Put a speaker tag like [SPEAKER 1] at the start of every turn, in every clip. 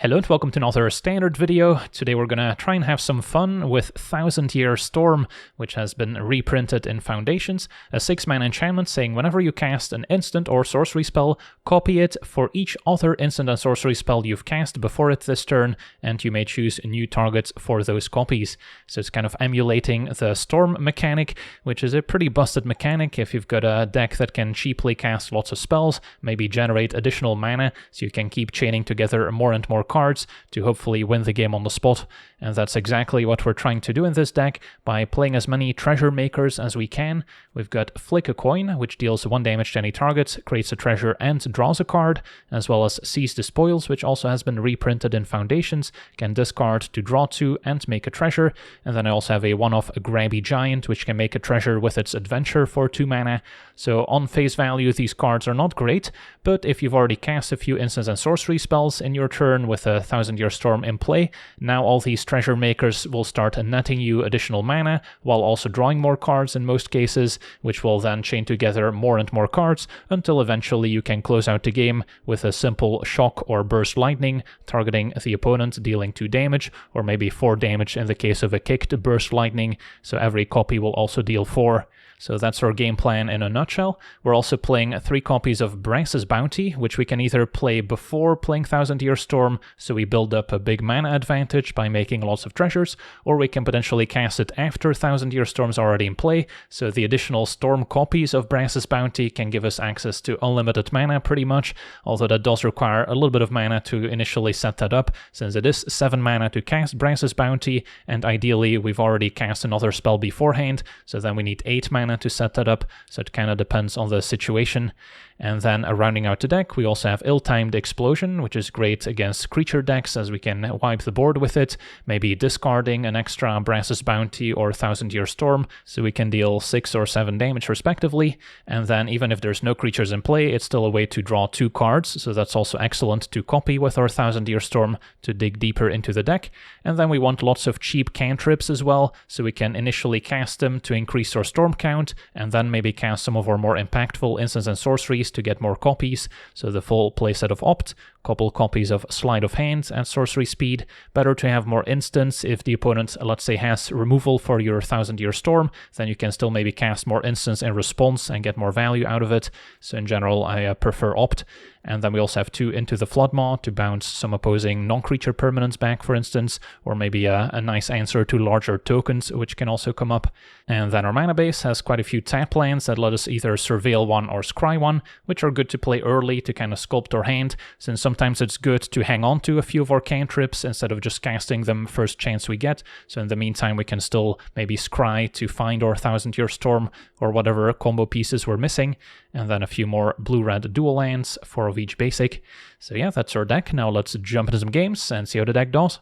[SPEAKER 1] Hello and welcome to another standard video. Today we're gonna try and have some fun with 1000-Year Storm, which has been reprinted in Foundations, a 6-mana enchantment saying whenever you cast an instant or sorcery spell, copy it for each other instant and sorcery spell you've cast before it this turn, and you may choose new targets for those copies. So it's kind of emulating the Storm mechanic, which is a pretty busted mechanic if you've got a deck that can cheaply cast lots of spells, maybe generate additional mana, so you can keep chaining together more and more cards to hopefully win the game on the spot. And that's exactly what we're trying to do in this deck by playing as many treasure makers as we can. We've got Flick a Coin, which deals 1 damage to any target, creates a treasure and draws a card, as well as Seize the Spoils, which also has been reprinted in Foundations, can discard to draw 2 and make a treasure. And then I also have a one-off Grabby Giant, which can make a treasure with its adventure for 2 mana. So on face value, these cards are not great, but if you've already cast a few instants and sorcery spells in your turn with a 1000-Year Storm in play, now all these treasure makers will start netting you additional mana while also drawing more cards in most cases, which will then chain together more and more cards until eventually you can close out the game with a simple shock or burst lightning targeting the opponent, dealing 2 damage or maybe 4 damage in the case of a kicked burst lightning, so every copy will also deal 4. So that's our game plan in a nutshell. We're also playing 3 copies of Brass's Bounty, which we can either play before playing 1000-Year Storm, so we build up a big mana advantage by making lots of treasures, or we can potentially cast it after 1000-Year Storm's already in play, so the additional Storm copies of Brass's Bounty can give us access to unlimited mana pretty much, although that does require a little bit of mana to initially set that up, since it is 7 mana to cast Brass's Bounty, and ideally we've already cast another spell beforehand, so then we need 8 mana to set that up, so it kind of depends on the situation. And then rounding out the deck, we also have Ill-Timed Explosion, which is great against creature decks as we can wipe the board with it, maybe discarding an extra Brass's Bounty or 1000-Year Storm, so we can deal 6 or 7 damage respectively. And then even if there's no creatures in play, it's still a way to draw 2 cards, so that's also excellent to copy with our 1000-Year Storm to dig deeper into the deck. And then we want lots of cheap cantrips as well, so we can initially cast them to increase our Storm count, and then maybe cast some of our more impactful instants and sorceries to get more copies, so the full playset of Opt, couple copies of Sleight of Hand and Sorcery Speed. Better to have more instants if the opponent, let's say, has removal for your 1000-Year Storm, then you can still maybe cast more instants in response and get more value out of it. So in general, I prefer Opt. And then we also have 2 Into the Floodmaw to bounce some opposing non-creature permanents back, for instance, or maybe a nice answer to larger tokens, which can also come up. And then our mana base has quite a few tap lands that let us either Surveil 1 or Scry 1, which are good to play early to kind of sculpt our hand, since sometimes it's good to hang on to a few of our cantrips instead of just casting them first chance we get. So in the meantime, we can still maybe Scry to find our 1000-Year Storm or whatever combo pieces we're missing, and then a few more blue-red dual lands, 4 of each basic. So yeah, that's our deck. Now let's jump into some games and see how the deck does.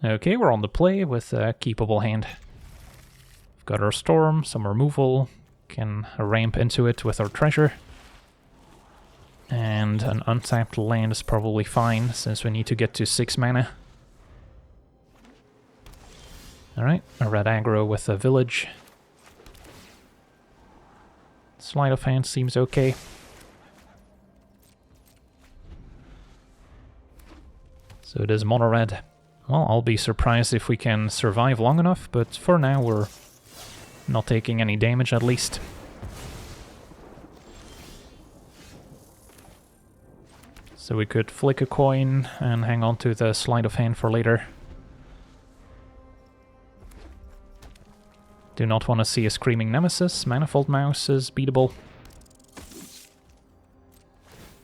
[SPEAKER 1] Okay, we're on the play with a keepable hand. We've got our Storm, some removal, can ramp into it with our treasure. And an untapped land is probably fine, since we need to get to 6 mana. Alright, a red aggro with a village. Sleight of Hand seems okay. So it is mono red. Well, I'll be surprised if we can survive long enough, but for now we're not taking any damage at least. So we could Flick a Coin and hang on to the Sleight of Hand for later. Do not want to see a Screaming Nemesis. Manifold Mouse is beatable.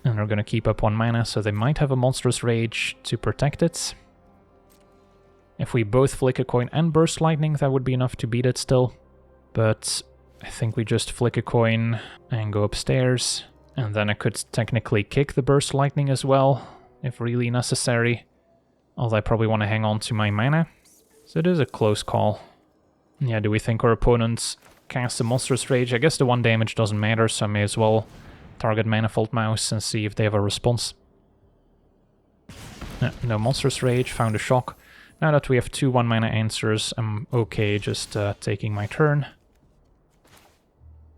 [SPEAKER 1] And we're going to keep up 1 mana, so they might have a Monstrous Rage to protect it. If we both Flick a Coin and Burst Lightning, that would be enough to beat it still. But I think we just Flick a Coin and go upstairs. And then I could technically kick the Burst Lightning as well, if really necessary. Although I probably want to hang on to my mana. So it is a close call. Yeah, do we think our opponents cast a Monstrous Rage? I guess the 1 damage doesn't matter, so I may as well target Manifold Mouse and see if they have a response. No Monstrous Rage, found a shock. Now that we have 2 1-mana answers, I'm okay just taking my turn.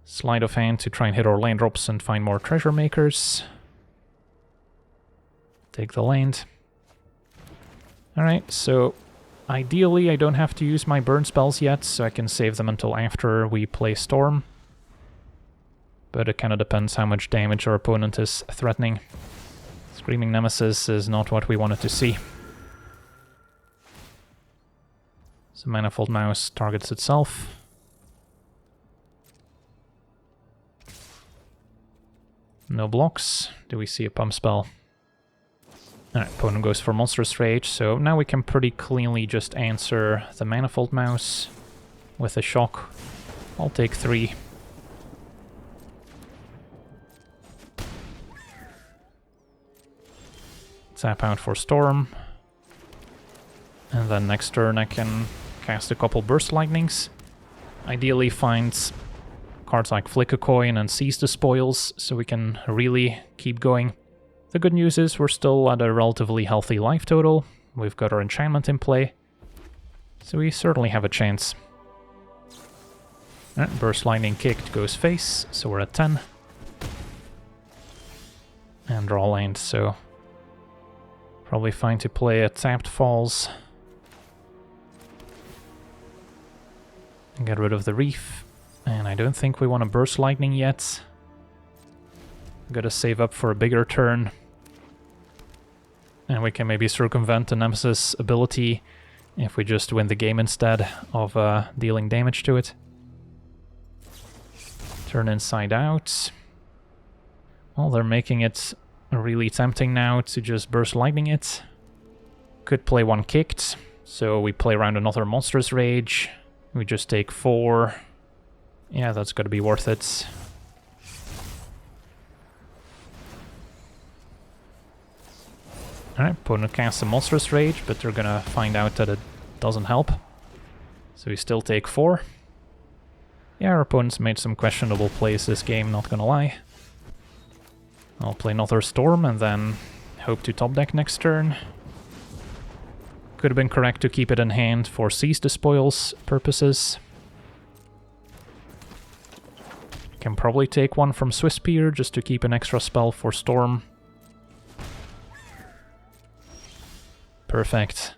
[SPEAKER 1] Sleight of Hand to try and hit our land drops and find more treasure makers. Take the land. Alright, so ideally I don't have to use my burn spells yet, so I can save them until after we play Storm. But it kind of depends how much damage our opponent is threatening. Screaming Nemesis is not what we wanted to see. So Manifold Mouse targets itself. No blocks. Do we see a pump spell? Alright, opponent goes for Monstrous Rage, so now we can pretty cleanly just answer the Manifold Mouse with a shock. I'll take 3. Tap out for Storm. And then next turn I can cast a couple Burst Lightnings. Ideally find cards like Flick a Coin and Seize the Spoils, so we can really keep going. The good news is we're still at a relatively healthy life total. We've got our enchantment in play, so we certainly have a chance. Burst Lightning kicked goes face, so we're at 10. And draw land, so probably fine to play a tapped Falls. And get rid of the Reef. And I don't think we want to Burst Lightning yet. Gotta save up for a bigger turn. And we can maybe circumvent the Nemesis ability if we just win the game instead of dealing damage to it. Turn Inside Out. Well, they're making it really tempting now to just Burst Lightning it. Could play one kicked, so we play around another Monstrous Rage. We just take 4. Yeah, that's gotta be worth it. Alright, opponent casts a Monstrous Rage, but they're gonna find out that it doesn't help. So we still take 4. Yeah, our opponent's made some questionable plays this game, not gonna lie. I'll play another Storm and then hope to top deck next turn. Could have been correct to keep it in hand for Seize the Spoils purposes. Can probably take one from Swiftspear just to keep an extra spell for Storm. Perfect.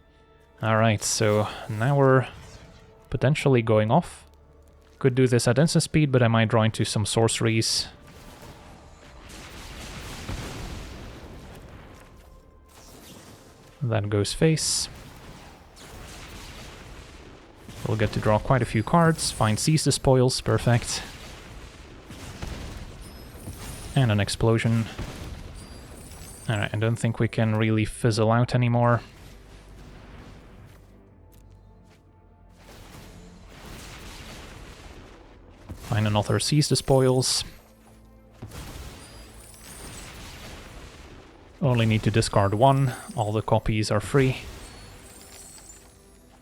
[SPEAKER 1] Alright, so now we're potentially going off. Could do this at instant speed, but I might draw into some sorceries. That goes face. We'll get to draw quite a few cards. Find Seize the Spoils, perfect. And an Explosion. Alright, I don't think we can really fizzle out anymore. Find another Seize the Spoils. Only need to discard 1, all the copies are free.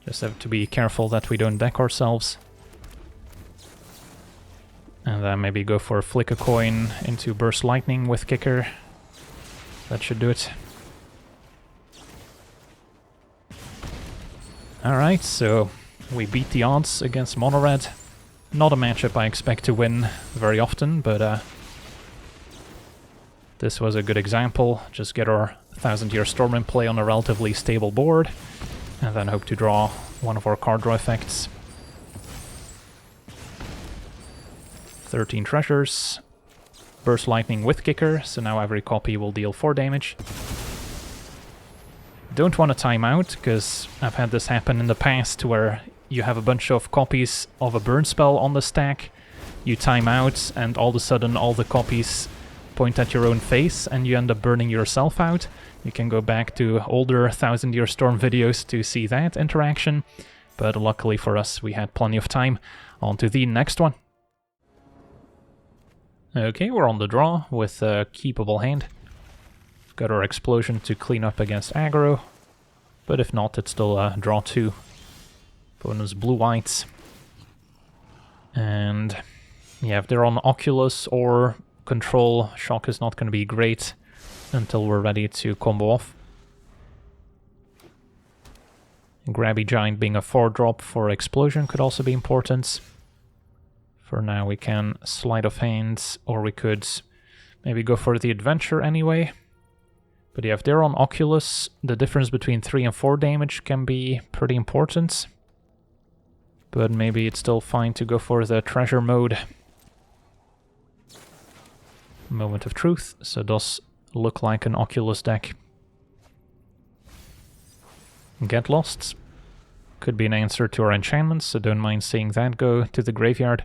[SPEAKER 1] Just have to be careful that we don't deck ourselves. And then maybe go for a Flick a Coin into Burst Lightning with Kicker. That should do it. Alright, so we beat the odds against Mono Red. Not a matchup I expect to win very often, but this was a good example. Just get our 1000-Year Storm in play on a relatively stable board, and then hope to draw one of our card draw effects. 13 treasures. Burst Lightning with Kicker, so now every copy will deal 4 damage. Don't want to time out, because I've had this happen in the past where you have a bunch of copies of a burn spell on the stack, you time out, and all of a sudden all the copies point at your own face, and you end up burning yourself out. You can go back to older 1000-Year Storm videos to see that interaction, but luckily for us we had plenty of time. On to the next one. Okay, we're on the draw with a keepable hand. We've got our Explosion to clean up against aggro, but if not, it's still a draw 2. Opponent's blue-white. And yeah, if they're on Oculus or Control, Shock is not going to be great until we're ready to combo off. Grabby Giant being a 4-drop for Explosion could also be important. For now we can slide off hands, or we could maybe go for the Adventure anyway. But yeah, if they're on Oculus, the difference between 3 and 4 damage can be pretty important. But maybe it's still fine to go for the treasure mode. Moment of truth, so it does look like an Oculus deck. Get Lost. Could be an answer to our enchantments, so don't mind seeing that go to the graveyard.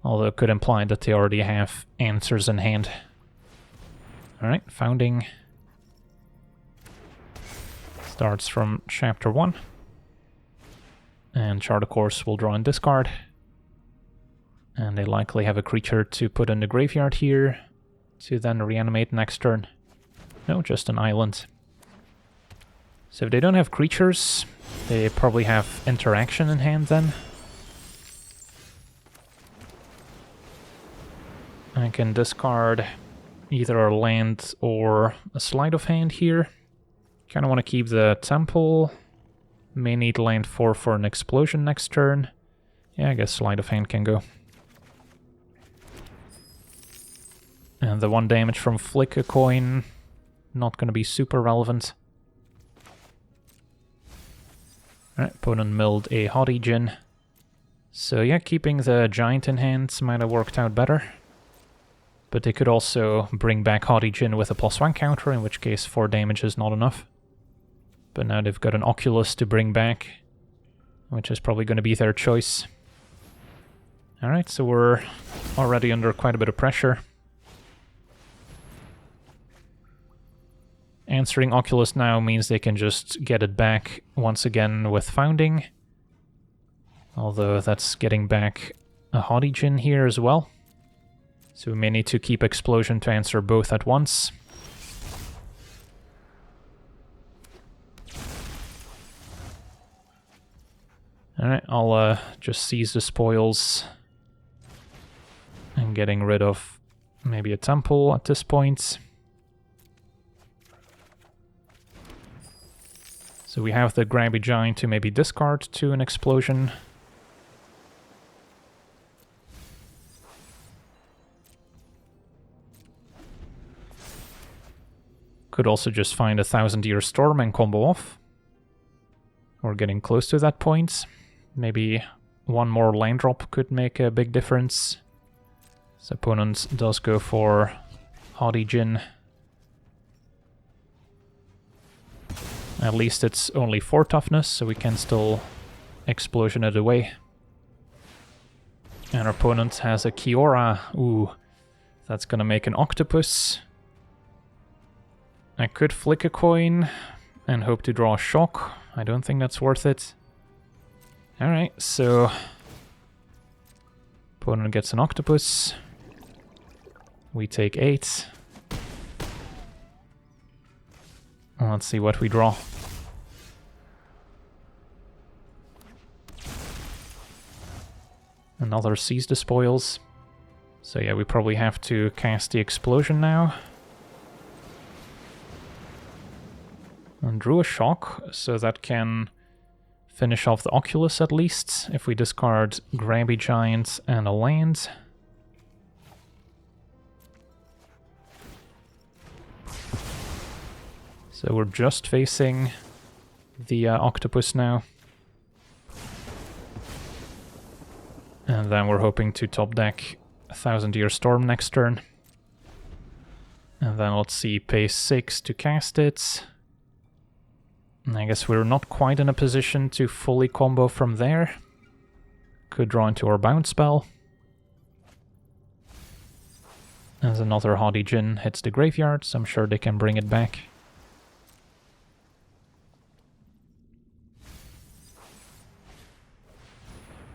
[SPEAKER 1] Although it could imply that they already have answers in hand. Alright, Founding starts from Chapter 1. And Chart of Course will draw and discard. And they likely have a creature to put in the graveyard here, to then reanimate next turn. No, just an island. So if they don't have creatures, they probably have interaction in hand then. I can discard either a land or a sleight of hand here. Kind of want to keep the temple. May need land 4 for an explosion next turn. Yeah, I guess sleight of hand can go. And the 1 damage from Flick a Coin, not going to be super relevant. Alright, opponent milled a Hottie So yeah, keeping the giant in hand might have worked out better. But they could also bring back Hottie with a +1 counter, in which case 4 damage is not enough. But now they've got an Oculus to bring back, which is probably going to be their choice. Alright, so we're already under quite a bit of pressure. Answering Oculus now means they can just get it back once again with Founding. Although that's getting back a Hottie here as well. So we may need to keep Explosion to answer both at once. Alright, I'll just seize the spoils. And getting rid of maybe a temple at this point. So we have the Grabby Giant to maybe discard to an explosion. Could also just find a 1000-Year Storm and combo off. We're getting close to that point. Maybe one more land drop could make a big difference. So opponent does go for Hottie. At least it's only 4 toughness, so we can still explosion it away. And our opponent has a Kiora. Ooh, that's gonna make an octopus. I could flick a coin and hope to draw a shock. I don't think that's worth it. Alright, so opponent gets an octopus. We take 8. Let's see what we draw. Another Seize the Spoils. So yeah, we probably have to cast the Explosion now. And drew a shock, so that can finish off the Oculus at least, if we discard Grabby Giant and a land. So we're just facing the octopus now. And then we're hoping to top deck a 1000-Year Storm next turn. And then let's see, pay 6 to cast it. And I guess we're not quite in a position to fully combo from there. Could draw into our bounce spell. As another Hottie hits the graveyard, so I'm sure they can bring it back.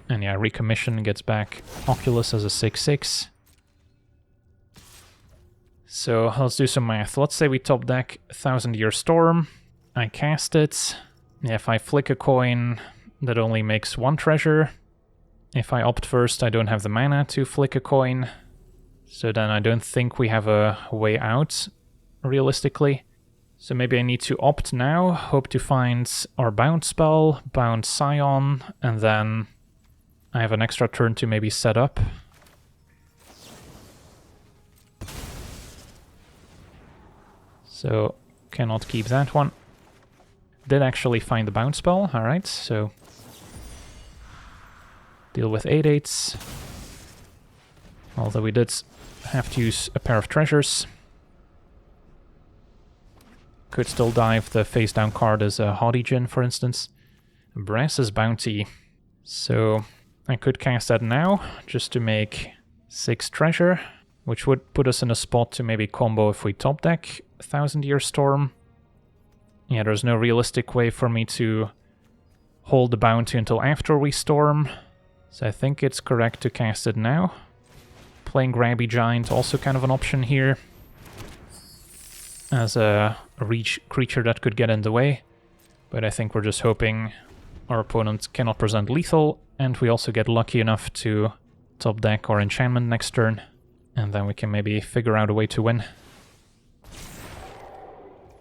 [SPEAKER 1] And yeah, Recommission gets back Oculus as a 6/6. So let's do some math. Let's say we top deck 1000-Year Storm. I cast it. If I flick a coin, that only makes 1 treasure. If I opt first, I don't have the mana to flick a coin. So then I don't think we have a way out, realistically. So maybe I need to opt now, hope to find our bounce spell, bounce Scion, and then I have an extra turn to maybe set up. So Cannot keep that one. Did actually find the bounce spell, alright, so... Deal with 8/8s. Although we did have to use a pair of treasures. Could still dive the face down card as a Haughty Djinn, for instance. Brass's Bounty. So I could cast that now, just to make 6 treasure, which would put us in a spot to maybe combo if we top deck 1000 Year Storm. Yeah, there's no realistic way for me to hold the bounty until after we storm. So I think it's correct to cast it now. Playing Grabby Giant, also kind of an option here. As a reach creature that could get in the way. But I think we're just hoping our opponent cannot present lethal, and we also get lucky enough to top deck our enchantment next turn. And then we can maybe figure out a way to win.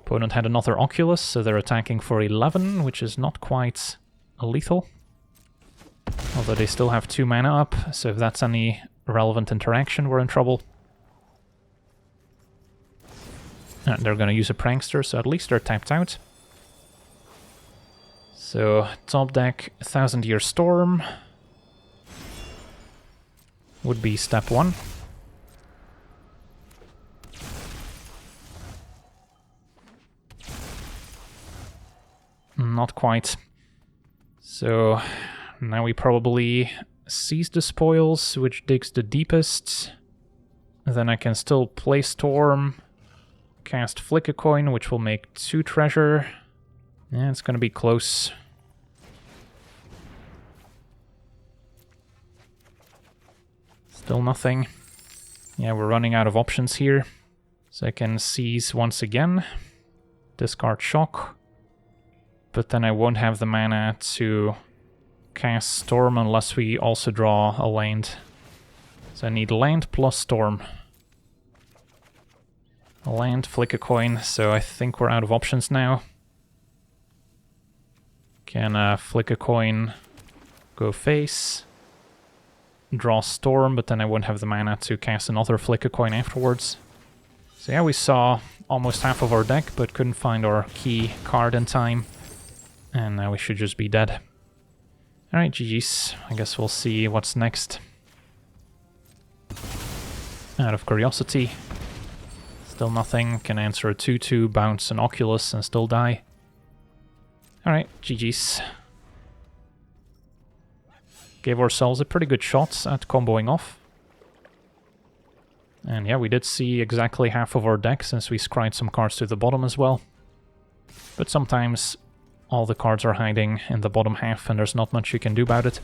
[SPEAKER 1] Opponent had another Oculus, so they're attacking for 11, which is not quite a lethal. Although they still have 2 mana up, so if that's any relevant interaction, we're in trouble. And they're gonna use a Prankster, so at least they're tapped out. So, top deck 1000 Year Storm would be step 1. Not quite. So, now we probably seize the spoils, which digs the deepest. Then I can still play Storm, cast Flick a Coin, which will make 2 treasure. Yeah, it's gonna be close. Still nothing. Yeah, we're running out of options here. So I can seize once again, discard Shock, but then I won't have the mana to cast Storm unless we also draw a land. So I need land plus Storm. A land, Flick a Coin, so I think we're out of options now. Can Flick a Coin, go face, draw Storm, but then I won't have the mana to cast another Flick a Coin afterwards. So yeah, we saw almost half of our deck, but couldn't find our key card in time. And now we should just be dead. Alright, GG's. I guess we'll see what's next. Out of curiosity. Still nothing. Can answer a 2/2, bounce an Oculus and still die. Alright, GG's. Gave ourselves a pretty good shot at comboing off. And yeah, we did see exactly half of our deck since we scryed some cards to the bottom as well. But sometimes all the cards are hiding in the bottom half and there's not much you can do about it.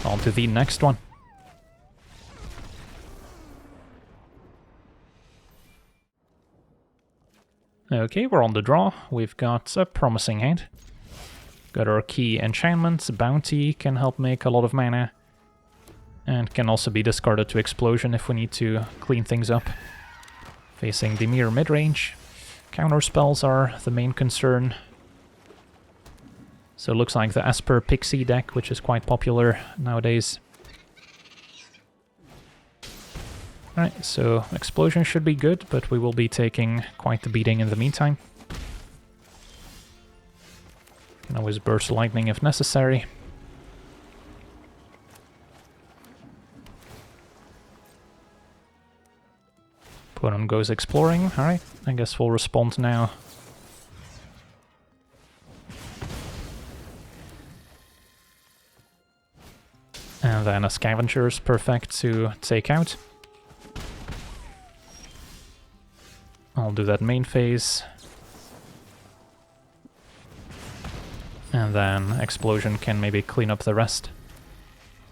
[SPEAKER 1] On to the next one. Okay, we're on the draw. We've got a promising hand. Got our key enchantment, Bounty can help make a lot of mana. And can also be discarded to Explosion if we need to clean things up. Facing Dimir mid-range. Counter spells are the main concern. So it looks like the Esper Pixie deck, which is quite popular nowadays. Alright, so Explosion should be good, but we will be taking quite the beating in the meantime. Can always burst lightning if necessary. Opponent goes exploring. Alright, I guess we'll respond now. And then a Scavenger is perfect to take out. I'll do that main phase. And then Explosion can maybe clean up the rest.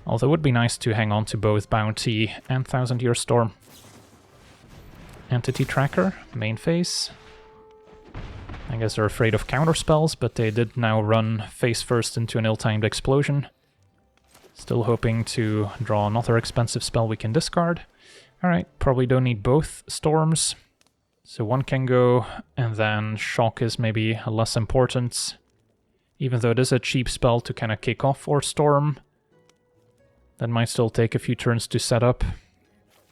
[SPEAKER 1] Although it would be nice to hang on to both Bounty and 1000 Year Storm. Entity Tracker, main phase. I guess they're afraid of counter spells, but they did now run face first into an ill-timed Explosion. Still hoping to draw another expensive spell we can discard. Alright, probably don't need both Storms. So one can go, and then Shock is maybe less important. Even though it is a cheap spell to kind of kick off or Storm. That might still take a few turns to set up.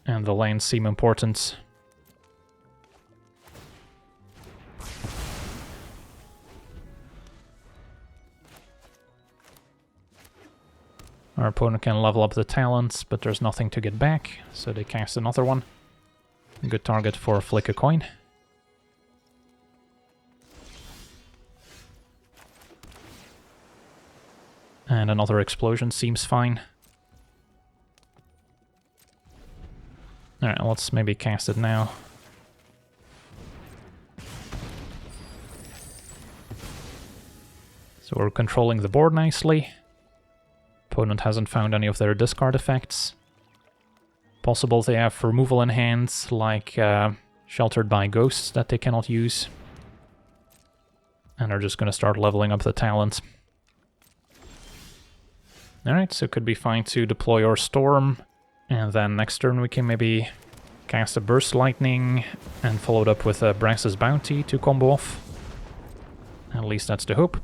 [SPEAKER 1] And the lands seem important. Our opponent can level up the talents, but there's nothing to get back, so they cast another one. Good target for Flick a Coin. And another explosion seems fine. Alright, let's maybe cast it now. So we're controlling the board nicely. Opponent hasn't found any of their discard effects. Possible they have removal in hands, like Sheltered by Ghosts, that they cannot use. And they're just going to start leveling up the talent. Alright, so it could be fine to deploy our Storm, and then next turn we can maybe cast a Burst Lightning and follow it up with a Brass's Bounty to combo off. At least that's the hope.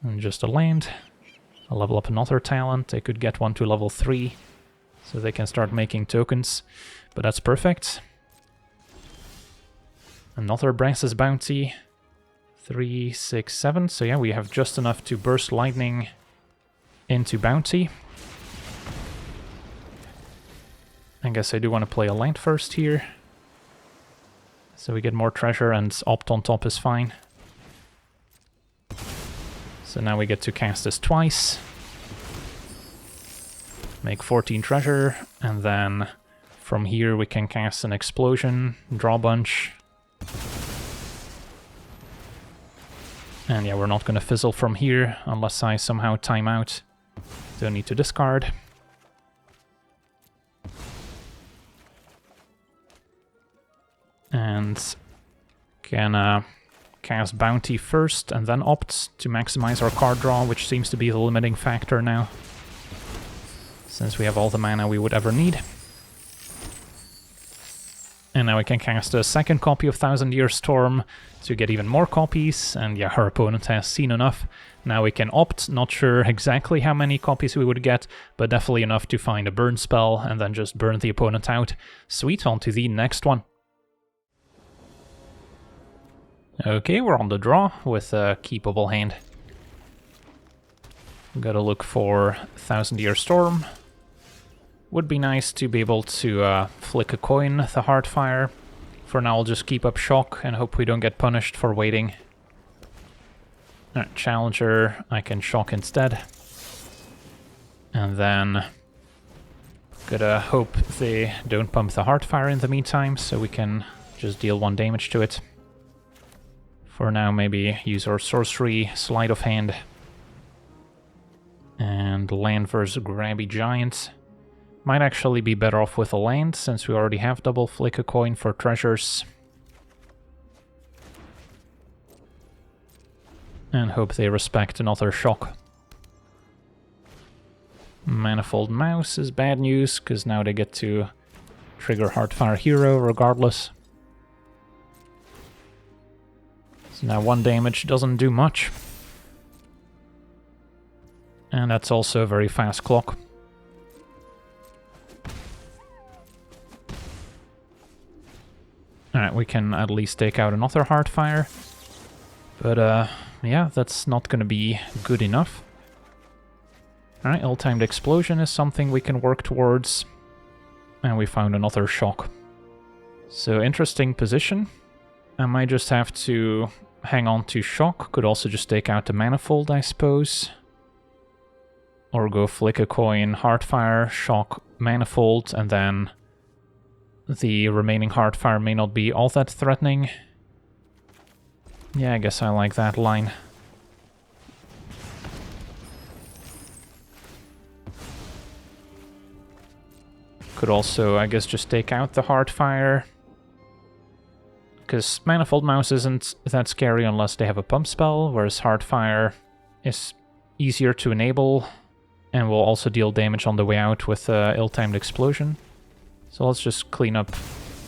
[SPEAKER 1] And just a land. I'll level up another talent. They could get one to level 3, so they can start making tokens, but that's perfect. Another Brass's Bounty. 3, 6, 7. So yeah, we have just enough to burst lightning into bounty. I guess I do want to play a land first here. So we get more treasure, and opt on top is fine. So now we get to cast this twice. Make 14 treasure, and then from here we can cast an explosion, draw a bunch. And yeah, we're not going to fizzle from here unless I somehow time out. Don't need to discard. And can cast Bounty first and then opt to maximize our card draw, which seems to be the limiting factor now, since we have all the mana we would ever need. And now we can cast a second copy of Thousand Year Storm to get even more copies, and yeah, our opponent has seen enough. Now we can opt, not sure exactly how many copies we would get, but definitely enough to find a burn spell, and then just burn the opponent out. Sweet, on to the next one. Okay, we're on the draw with a keepable hand. Gotta look for Thousand Year Storm. Would be nice to be able to flick a coin, the Heartfire. For now I'll just keep up Shock and hope we don't get punished for waiting. Alright, Challenger, I can Shock instead. And then gotta hope they don't pump the Heartfire in the meantime, so we can just deal 1 damage to it. For now, maybe use our sorcery, Sleight of Hand. And land versus Grabby Giant. Might actually be better off with a land, since we already have double Flick a Coin for treasures. And hope they respect another Shock. Manifold Mouse is bad news, because now they get to trigger Heartfire Hero regardless. So now 1 damage doesn't do much. And that's also a very fast clock. Alright, we can at least take out another Heartfire. But yeah, that's not gonna be good enough. Alright, ill-timed explosion is something we can work towards. And we found another Shock. So interesting position. I might just have to hang on to Shock. Could also just take out the Manifold, I suppose. Or go Flick a Coin, Heartfire, Shock, Manifold, and then the remaining Heartfire may not be all that threatening. Yeah, I guess I like that line. Could also, I guess, just take out the Heartfire. Because Manifold Mouse isn't that scary unless they have a pump spell, whereas Heartfire is easier to enable and will also deal damage on the way out with ill-timed explosion. So let's just clean up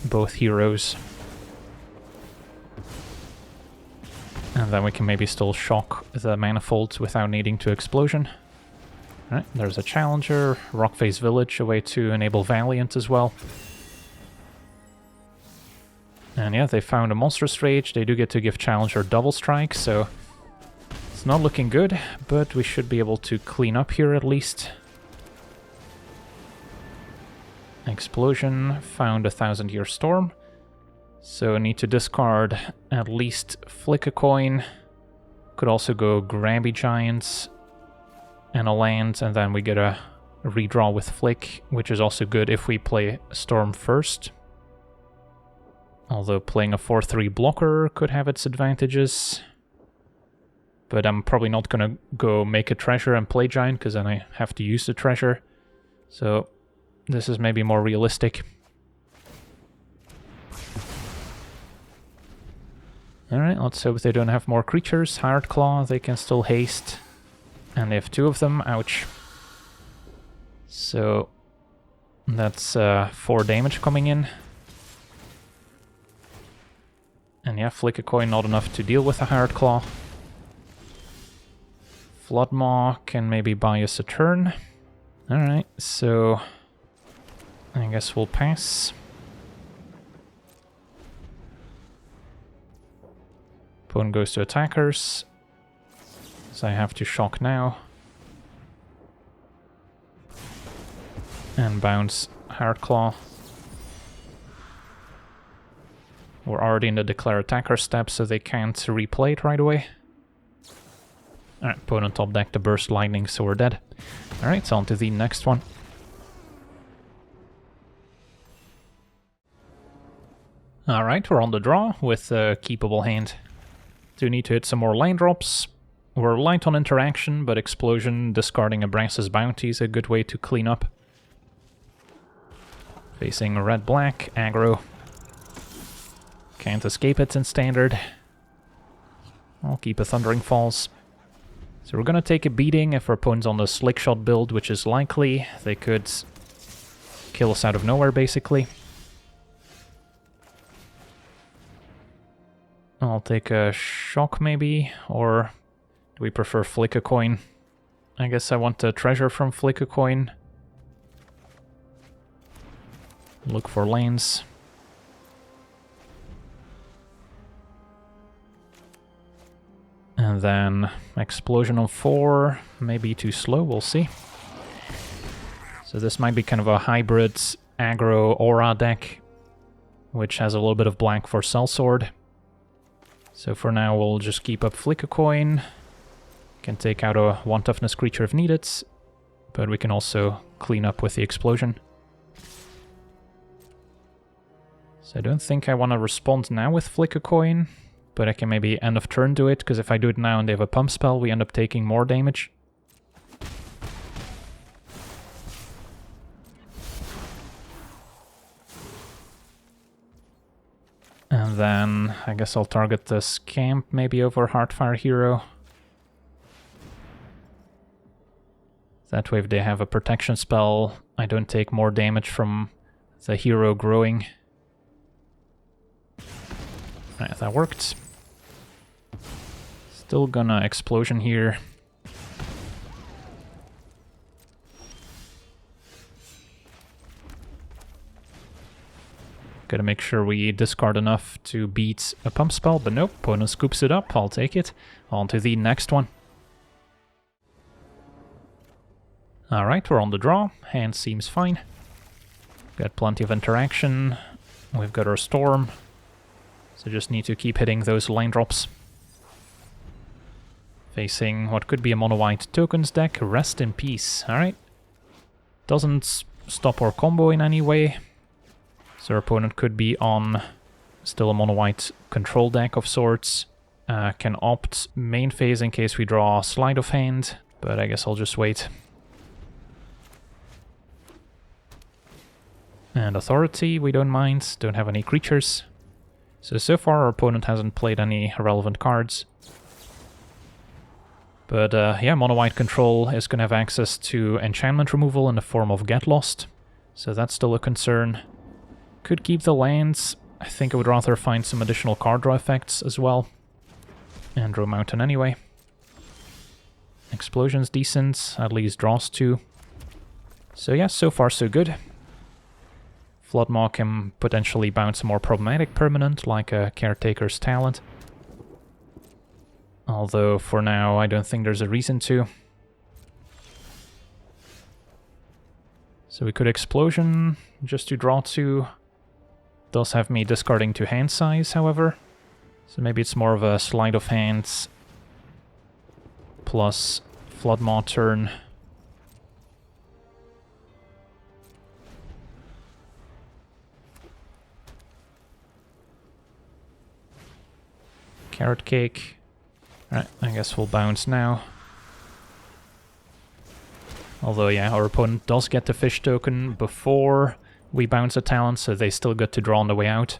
[SPEAKER 1] both heroes. And then we can maybe still Shock the Manifolds without needing to explosion. Alright, there's a Challenger, Rockface Village, a way to enable Valiant as well. And yeah, they found a Monstrous Rage. They do get to give Challenger double strike, so it's It's not looking good, but we should be able to clean up here at least. Explosion, found a 1000-year storm. So I need to discard at least Flick a Coin. Could also go Grabby Giants and a land, and then we get a redraw with Flick, which is also good if we play Storm first. Although playing a 4-3 blocker could have its advantages. But I'm probably not gonna go make a treasure and play Giant, because then I have to use the treasure. So this is maybe more realistic. Alright, let's hope they don't have more creatures. Hard Claw, they can still haste. And they have 2 of them, ouch. So that's 4 damage coming in. And yeah, Flick a Coin not enough to deal with a Hard Claw. Floodmaw can maybe buy us a turn. Alright, so I guess we'll pass. Opponent goes to attackers. So I have to shock now. And bounce Hard Claw. We're already in the declare attacker step, so they can't replay it right away. Alright, opponent top deck the Burst Lightning, so we're dead. Alright, so on to the next one. Alright, we're on the draw with a keepable hand. Do need to hit some more line drops. We're light on interaction, but Explosion, discarding a Brass's Bounty is a good way to clean up. Facing red-black, aggro. Can't escape it in Standard. I'll keep a Thundering Falls. So we're gonna take a beating if our opponent's on the Slickshot build, which is likely. They could kill us out of nowhere, basically. I'll take a shock, maybe, or do we prefer Flick a Coin? I guess I want a treasure from Flick a Coin. Look for lanes. And then Explosion on 4, maybe too slow, we'll see. So this might be kind of a hybrid aggro aura deck, which has a little bit of black for Sellsword. So for now we'll just keep up Flick a Coin. Can take out a 1 toughness creature if needed, but we can also clean up with the Explosion. So I don't think I want to respond now with Flick a Coin, but I can maybe end of turn do it, because if I do it now and they have a pump spell, we end up taking more damage. And then I guess I'll target the Scamp maybe over Heartfire Hero. That way if they have a protection spell, I don't take more damage from the hero growing. Right, that worked. Still gonna Explosion here. Gotta make sure we discard enough to beat a pump spell, but nope, opponent scoops it up, I'll take it. On to the next one. Alright, we're on the draw, hand seems fine. Got plenty of interaction, we've got our Storm, so just need to keep hitting those line drops. Facing what could be a mono-white tokens deck, Rest in Peace, alright. Doesn't stop our combo in any way. So our opponent could be on still a mono-white control deck of sorts. Can opt main phase in case we draw Sleight of Hand, but I guess I'll just wait. And Authority, we don't mind, don't have any creatures. So far our opponent hasn't played any relevant cards. But yeah, mono-white control is going to have access to enchantment removal in the form of Get Lost. So that's still a concern. Could keep the lands. I think I would rather find some additional card draw effects as well. And draw Mountain anyway. Explosion's decent, at least draws 2. So yeah, so far so good. Floodmaw can potentially bounce a more problematic permanent, like a Caretaker's Talent. Although for now I don't think there's a reason to. So we could Explosion just to draw 2. Does have me discarding to hand size, however. So maybe it's more of a sleight of hand plus Flood Maw turn. Carrot Cake. Alright, I guess we'll bounce now. Although, yeah, our opponent does get the fish token before we bounce a talent, so they still got to draw on the way out.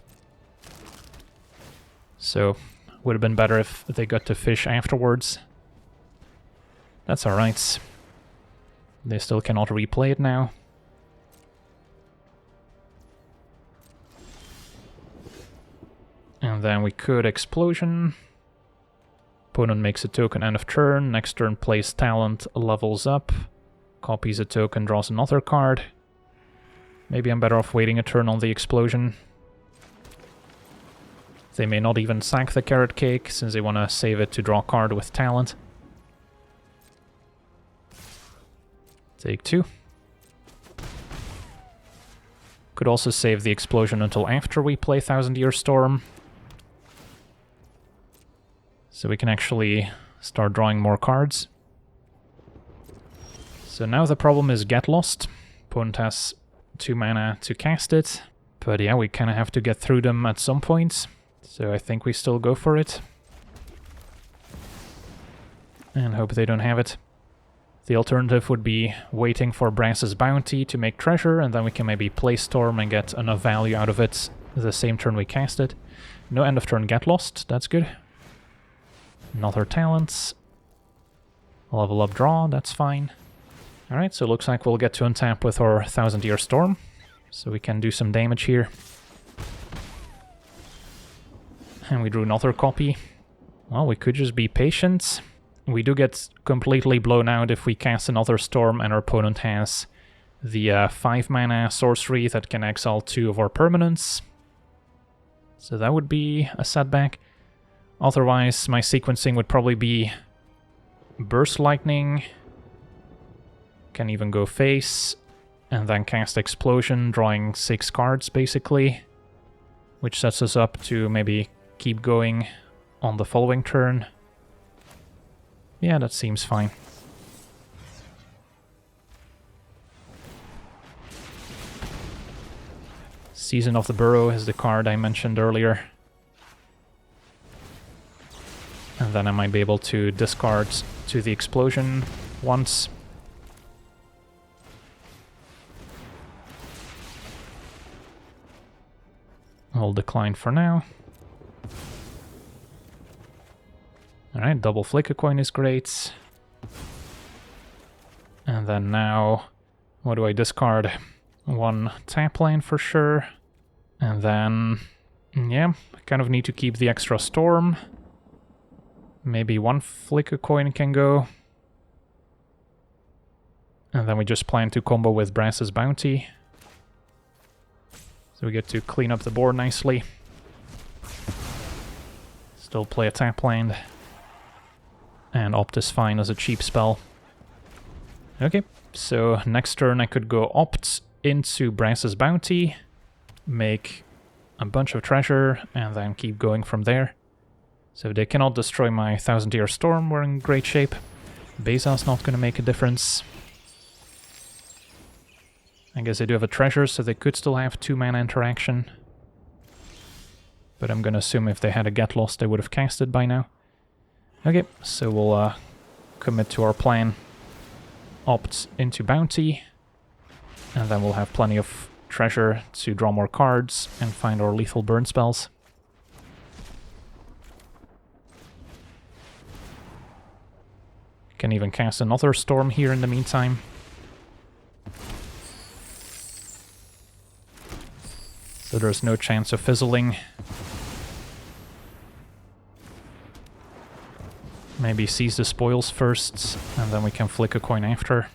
[SPEAKER 1] So, would have been better if they got to fish afterwards. That's alright. They still cannot replay it now. And then we could Explosion. Opponent makes a token end of turn. Next turn plays talent, levels up. Copies a token, draws another card. Maybe I'm better off waiting a turn on the Explosion. They may not even sack the Carrot Cake, since they want to save it to draw a card with talent. Take 2. Could also save the Explosion until after we play Thousand Year Storm. So we can actually start drawing more cards. So now the problem is Get Lost. Opponent has 2 mana to cast it. But yeah, we kind of have to get through them at some point. So I think we still go for it. And hope they don't have it. The alternative would be waiting for Brass's Bounty to make treasure, and then we can maybe play Storm and get enough value out of it the same turn we cast it. No end of turn Get Lost, that's good. Another talents. Level up draw, that's fine. Alright, so it looks like we'll get to untap with our Thousand Year Storm. So we can do some damage here. And we drew another copy. Well, we could just be patient. We do get completely blown out if we cast another Storm and our opponent has the 5 mana sorcery that can exile 2 of our permanents. So that would be a setback. Otherwise, my sequencing would probably be Burst Lightning. Can even go face. And then cast Explosion, drawing 6 cards basically. Which sets us up to maybe keep going on the following turn. Yeah, that seems fine. Season of the Burrow is the card I mentioned earlier. And then I might be able to discard to the Explosion once. I'll decline for now. Alright, double Flick a Coin is great. And then now, what do I discard? 1 tap land for sure. And then, yeah, I kind of need to keep the extra Storm. Maybe 1 Flick a Coin can go. And then we just plan to combo with Brass's Bounty. So we get to clean up the board nicely. Still play a tap land. And Opt is fine as a cheap spell. Okay, so next turn I could go Opt into Brass's Bounty, make a bunch of treasure, and then keep going from there. So if they cannot destroy my Thousand Year Storm, we're in great shape. Beza's not going to make a difference. I guess they do have a treasure, so they could still have 2 mana interaction. But I'm going to assume if they had a Get Lost, they would have cast it by now. Okay, so we'll commit to our plan. Opt into Bounty. And then we'll have plenty of treasure to draw more cards and find our lethal burn spells. Can even cast another Storm here in the meantime. So there's no chance of fizzling. Maybe seize the spoils first, and then we can Flick a Coin after.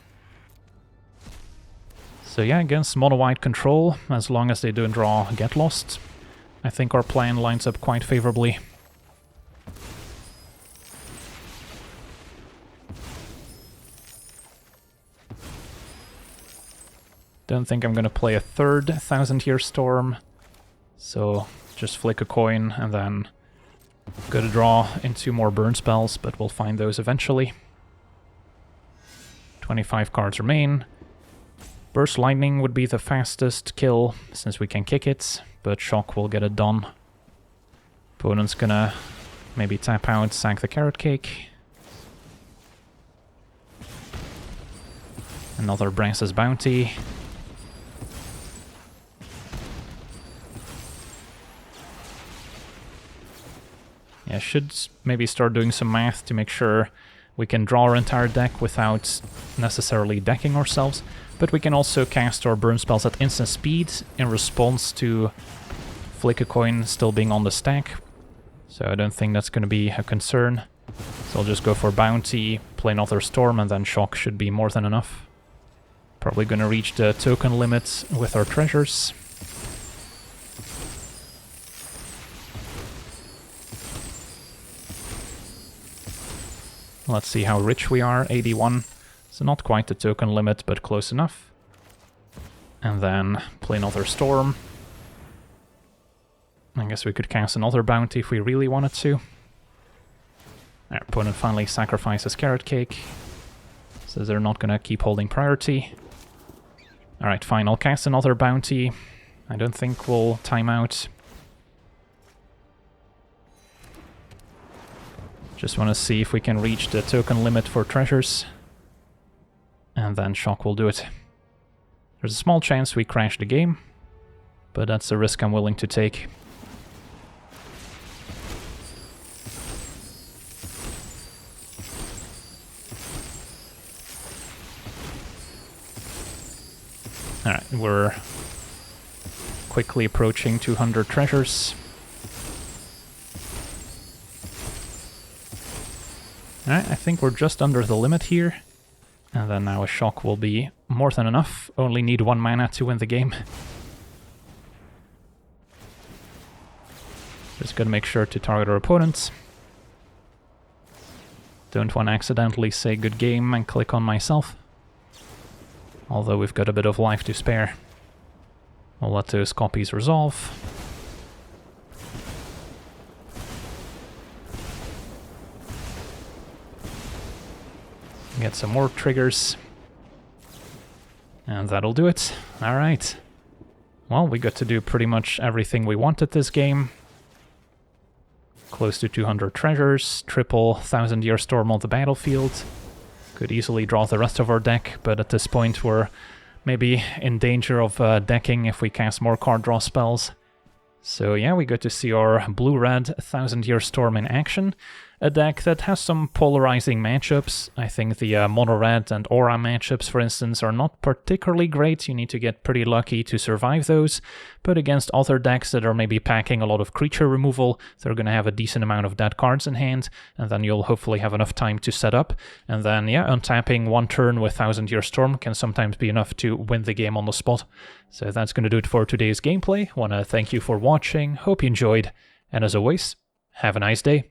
[SPEAKER 1] So yeah, against mono-white control, as long as they don't draw Get Lost, I think our plan lines up quite favorably. Don't think I'm gonna play a third 1000-Year Storm. So just flick a coin and then go to draw in 2 more burn spells, but we'll find those eventually. 25 cards remain. Burst Lightning would be the fastest kill, since we can kick it, but Shock will get it done. Opponent's gonna maybe tap out, sack the Carrot Cake. Another Brass's Bounty. Yeah, should maybe start doing some math to make sure we can draw our entire deck without necessarily decking ourselves, but we can also cast our burn spells at instant speed in response to Flick a Coin still being on the stack, so I don't think that's going to be a concern. So I'll just go for Bounty, play another Storm, and then Shock should be more than enough. Probably going to reach the token limit with our treasures. Let's see how rich we are, 81. So not quite the token limit, but close enough. And then play another Storm. I guess we could cast another Bounty if we really wanted to. Our opponent finally sacrifices Carrot Cake. So they're not gonna keep holding priority. Alright, fine, I'll cast another Bounty. I don't think we'll time out. Just want to see if we can reach the token limit for treasures. And then Shock will do it. There's a small chance we crash the game, but that's a risk I'm willing to take. Alright, we're quickly approaching 200 treasures. Alright, I think we're just under the limit here. And then now a Shock will be more than enough. Only need 1 mana to win the game. Just gotta make sure to target our opponents. Don't want to accidentally say good game and click on myself. Although we've got a bit of life to spare. We'll let those copies resolve. Get some more triggers. And that'll do it. Alright. Well, we got to do pretty much everything we wanted this game. Close to 200 treasures, triple 1000-Year Storm on the battlefield. Could easily draw the rest of our deck, but at this point we're maybe in danger of decking if we cast more card draw spells. So yeah, we got to see our blue-red 1000-Year Storm in action. A deck that has some polarizing matchups. I think the mono-red and aura matchups, for instance, are not particularly great. You need to get pretty lucky to survive those. But against other decks that are maybe packing a lot of creature removal, they're going to have a decent amount of dead cards in hand, and then you'll hopefully have enough time to set up. And then, yeah, untapping 1 turn with 1000-Year Storm can sometimes be enough to win the game on the spot. So that's going to do it for today's gameplay. Want to thank you for watching, hope you enjoyed, and as always, have a nice day.